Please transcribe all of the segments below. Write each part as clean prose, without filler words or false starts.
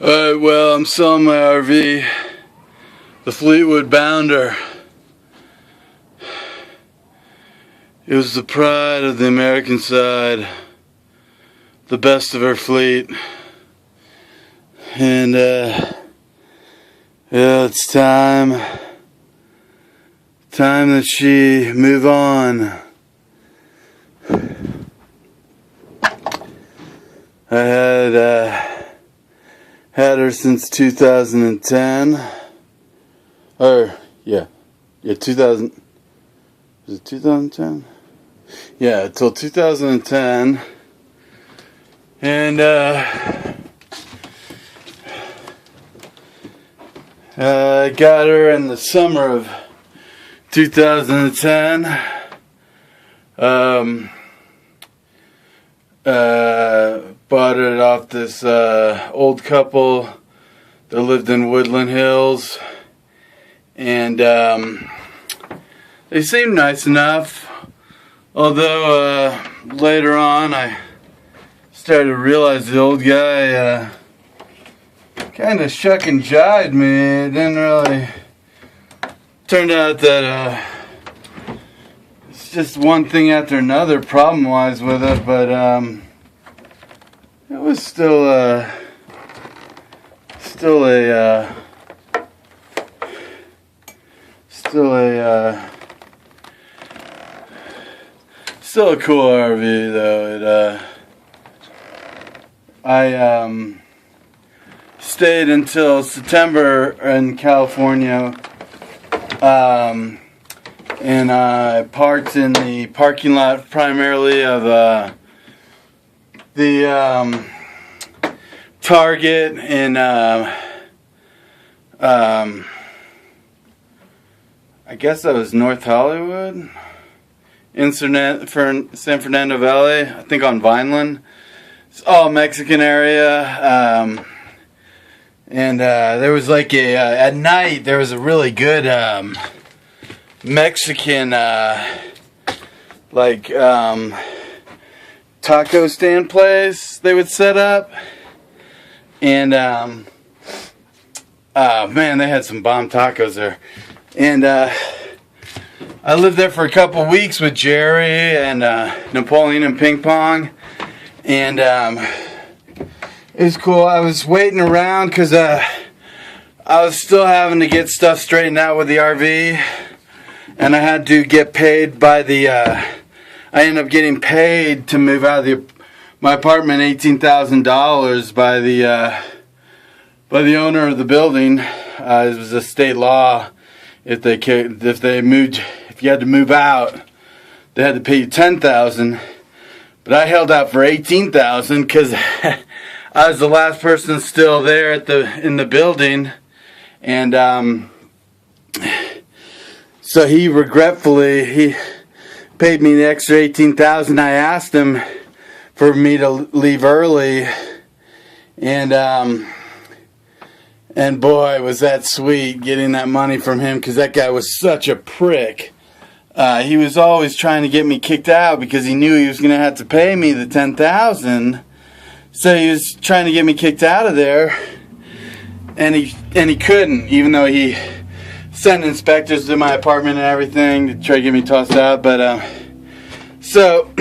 Alright, well, I'm selling my RV, the Fleetwood Bounder. It was the pride of the American side, the best of our fleet. And, yeah, it's time that she move on. I had her since 2010. Yeah, 2000. Was it 2010? Yeah, till 2010. And I got her in the summer of 2010. Bought it off this old couple that lived in Woodland Hills, and they seemed nice enough, although later on I started to realize the old guy kind of shuck and jived me. It didn't really turned out that it's just one thing after another problem wise with it, but it was still a cool RV though. I stayed until September in California, and I parked in the parking lot primarily of the Target in I guess that was North Hollywood, in San Fernando Valley, I think on Vineland. It's all Mexican area, and there was like at night there was a really good Mexican taco stand place they would set up, and man, they had some bomb tacos there. And I lived there for a couple weeks with Jerry and Napoleon and Ping Pong, and it was cool. I was waiting around because I was still having to get stuff straightened out with the RV, and I had to get paid by the I ended up getting paid to move out of my apartment, $18,000 by the owner of the building. It was a state law. If you had to move out, they had to pay you $10,000. But I held out for $18,000 because I was the last person still there in the building, and so he regretfully paid me the extra $18,000. I asked him for me to leave early, and boy, was that sweet getting that money from him, because that guy was such a prick. He was always trying to get me kicked out because he knew he was going to have to pay me the $10,000. So he was trying to get me kicked out of there, and he couldn't, even though he sent inspectors to my apartment and everything to try to get me tossed out. But so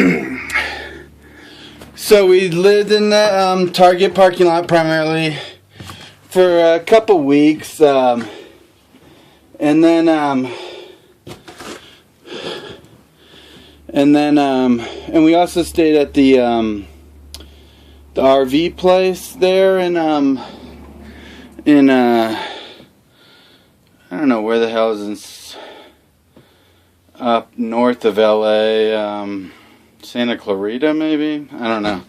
we lived in the Target parking lot primarily for a couple weeks, and we also stayed at the RV place there in I don't know where the hell it is, up north of LA, Santa Clarita maybe, I don't know.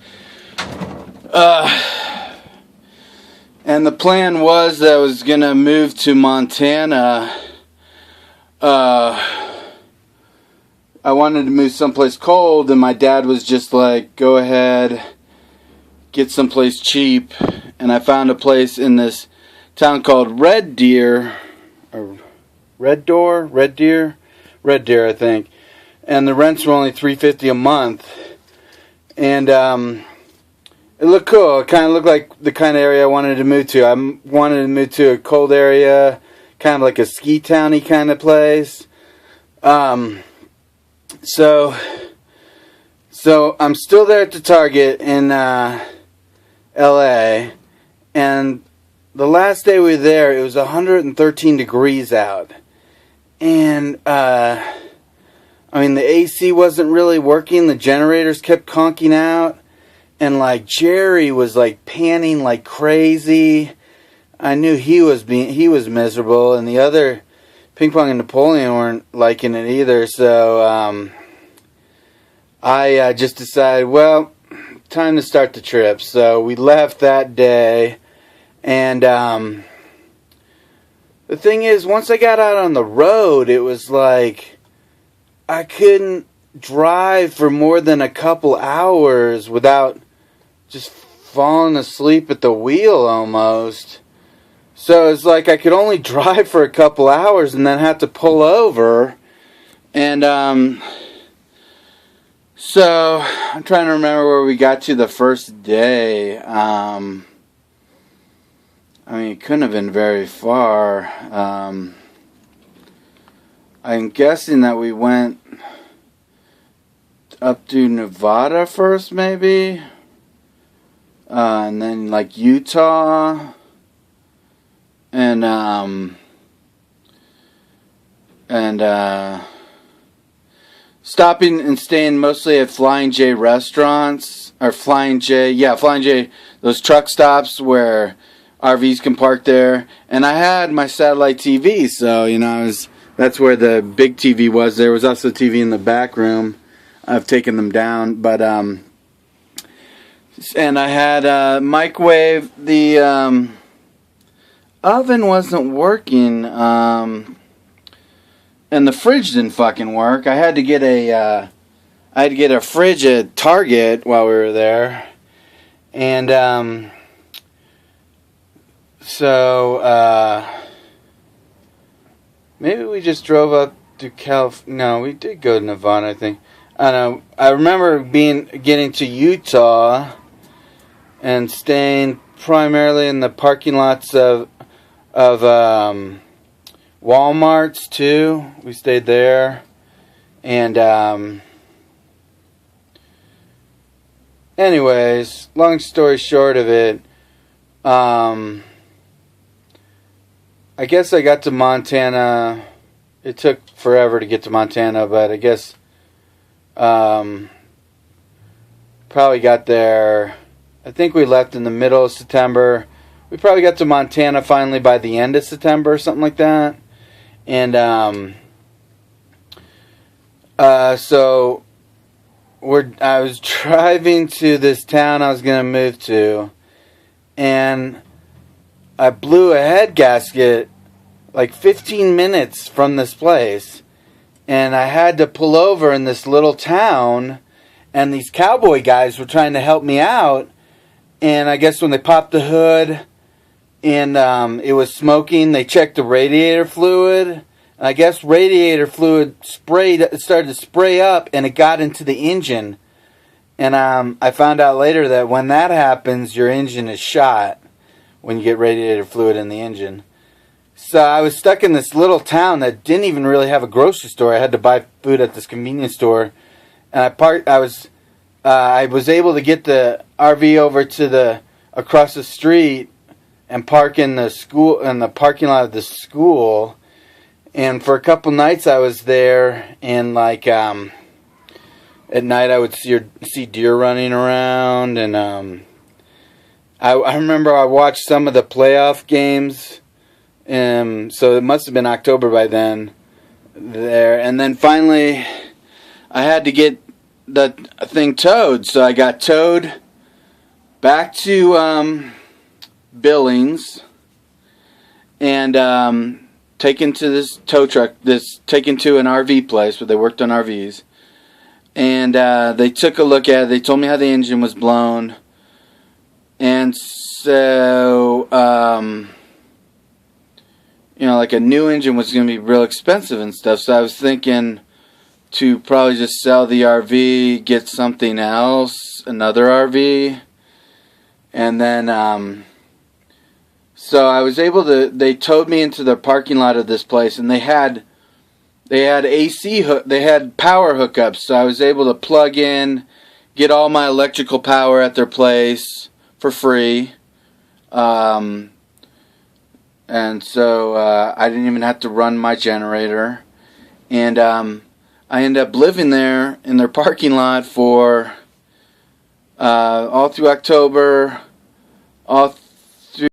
And the plan was that I was going to move to Montana. I wanted to move someplace cold, and my dad was just like, go ahead, get someplace cheap. And I found a place in this town called Red Deer, I think. And the rents were only $350 a month. And It looked cool. It kind of looked like the kind of area I wanted to move to. I wanted to move to a cold area, kind of like a ski towny kind of place. So I'm still there at the Target in LA, and the last day we were there, it was 113 degrees out, and I mean the AC wasn't really working. The generators kept conking out. And like Jerry was like panning like crazy. I knew he was miserable, and the other Ping Pong and Napoleon weren't liking it either. So I just decided, well, time to start the trip. So we left that day, and the thing is, once I got out on the road, it was like I couldn't drive for more than a couple hours without just falling asleep at the wheel almost. So it's like I could only drive for a couple hours and then have to pull over. And so I'm trying to remember where we got to the first day. I mean, it couldn't have been very far. I'm guessing that we went up to Nevada first, maybe, and then like Utah, and stopping and staying mostly at Flying J restaurants, or Flying J, those truck stops where RVs can park there. And I had my satellite TV, so that's where the big TV was. There was also a TV in the back room. I've taken them down, but and I had a microwave. The oven wasn't working, and the fridge didn't fucking work. I had to get a fridge at Target while we were there, and so maybe we just drove up to No, we did go to Nevada, I think. I don't know. I remember getting to Utah and staying primarily in the parking lots of Walmarts too. We stayed there, and anyways, long story short of it, I guess I got to Montana. It took forever to get to Montana, but I guess probably got there. I think we left in the middle of September. We probably got to Montana finally by the end of September or something like that. And so I was driving to this town I was going to move to, and I blew a head gasket like 15 minutes from this place, and I had to pull over in this little town, and these cowboy guys were trying to help me out, and I guess when they popped the hood and it was smoking, they checked the radiator fluid, and I guess radiator fluid started to spray up, and it got into the engine, and I found out later that when that happens, your engine is shot when you get radiator fluid in the engine. So I was stuck in this little town that didn't even really have a grocery store. I had to buy food at this convenience store, and I was able to get the RV over to across the street and park in the parking lot of the school. And for a couple nights I was there, and like at night I would see deer running around, and I remember I watched some of the playoff games. So it must have been October by then there. And then finally I had to get the thing towed. So I got towed back to Billings and taken to this tow truck, taken to an RV place where they worked on RVs. And they took a look at it. They told me how the engine was blown. And so like a new engine was going to be real expensive and stuff. So I was thinking to probably just sell the RV, get something else, another RV. And then so I was able to. They towed me into the parking lot of this place, and they had AC they had power hookups, so I was able to plug in, get all my electrical power at their place for free. And so I didn't even have to run my generator. And I ended up living there in their parking lot for all through October, all